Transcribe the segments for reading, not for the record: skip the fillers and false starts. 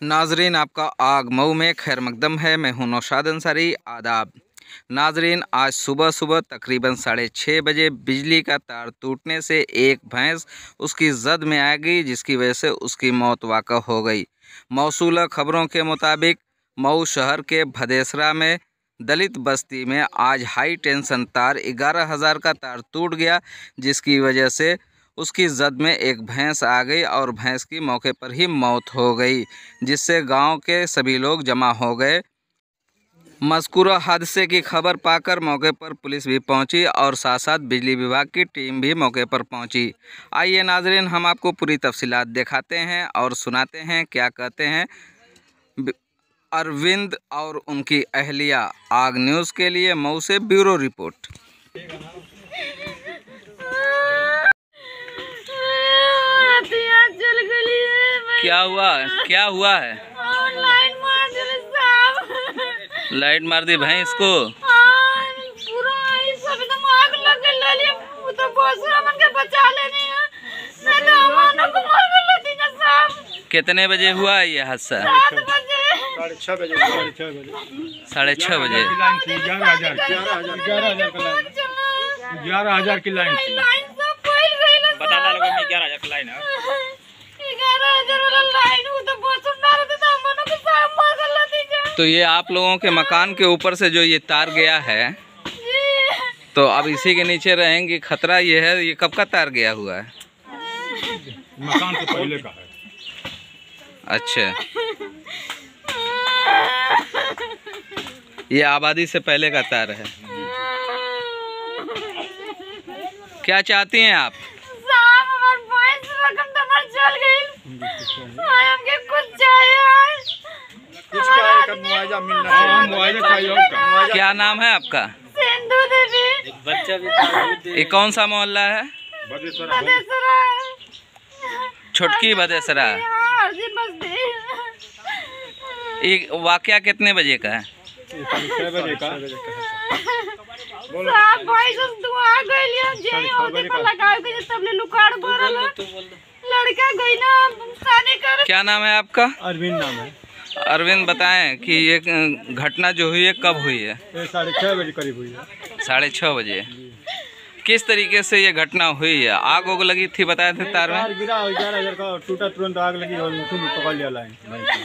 नाजरीन, आपका आग मऊ में खैर मकदम है। मैं हूं नौशाद अंसारी। आदाब नाजरीन, आज सुबह सुबह तकरीबन 6:30 बजे बिजली का तार टूटने से एक भैंस उसकी जद में आ गई, जिसकी वजह से उसकी मौत वाक़ा हो गई। मौसूला खबरों के मुताबिक मऊ शहर के भदेसरा में दलित बस्ती में आज हाई टेंशन तार 11,000 का तार टूट गया, जिसकी वजह से उसकी जद में एक भैंस आ गई और भैंस की मौके पर ही मौत हो गई, जिससे गांव के सभी लोग जमा हो गए। मज़कूरा हादसे की खबर पाकर मौके पर पुलिस भी पहुंची और साथ साथ बिजली विभाग की टीम भी मौके पर पहुंची। आइए नाजरीन, हम आपको पूरी तफसीलात दिखाते हैं और सुनाते हैं क्या कहते हैं अरविंद और उनकी अहलिया। आग न्यूज़ के लिए मऊ से ब्यूरो रिपोर्ट। क्या हुआ है? लाइट मार दी भैंस को। कितने बजे हुआ ये हादसा? 6:30 बजे। 6:30 बजे। 11,000 की लाइन थी। बता लोगों में 11,000 की लाइन है। 11,000 वाला लाइन वो तो बहुत सुंदर था। हमने को साफ मार कर दी। तो ये आप लोगों के मकान के ऊपर से जो ये तार गया है, तो अब इसी के नीचे रहेंगे। खतरा ये है, ये कब का तार गया हुआ है? मकान से पहले का है। अच्छा, ये आबादी से पहले का तार है। क्या चाहती हैं आप? मुआवजा मिलना चाहिए। मुआवजा क्या नाम है आपका? सिंधु देवी। बच्चा भी ये कौन सा मोहल्ला है? भदेसरा। छुटकी भदेसरा। ये वाकया कितने बजे का है? 6 बजे का। क्या नाम है आपका? अरविंद नाम है। अरविंद, बताएं कि ये घटना जो हुई है कब हुई है? 6:30 बजे करीब हुई है। 6:30 बजे। किस तरीके से ये घटना हुई है? आग उग लगी थी बताए थे तार में? गिरा 11,000 का टूटा, तुरंत आग लगी और पकड़ लिया लाइन।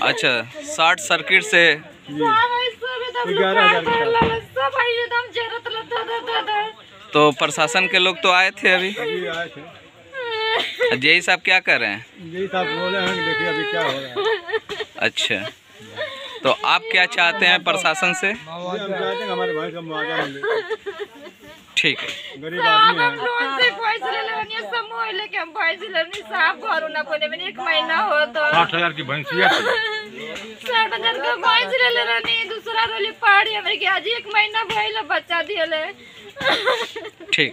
अच्छा, शॉर्ट सर्किट से। 11,000 तो प्रशासन के लोग तो आए थे अभी? आए थे। जय साहब क्या कर रहे हैं? यही साहब बोले हैं, देखिए अभी क्या हो रहा है। अच्छा, तो आप क्या चाहते हैं प्रशासन से? हम चाहते हैं हमारे भाई का मुआवजा मिले। ठीक है। गरीब आदमी है। एक महीना हो तो 8,000 की भैंसिया थी। 60,000 का भैंस ले रहनी। दूसरा रोली पहाड़ी हमें आज 1 महीना भइल बच्चा दिले। ठीक।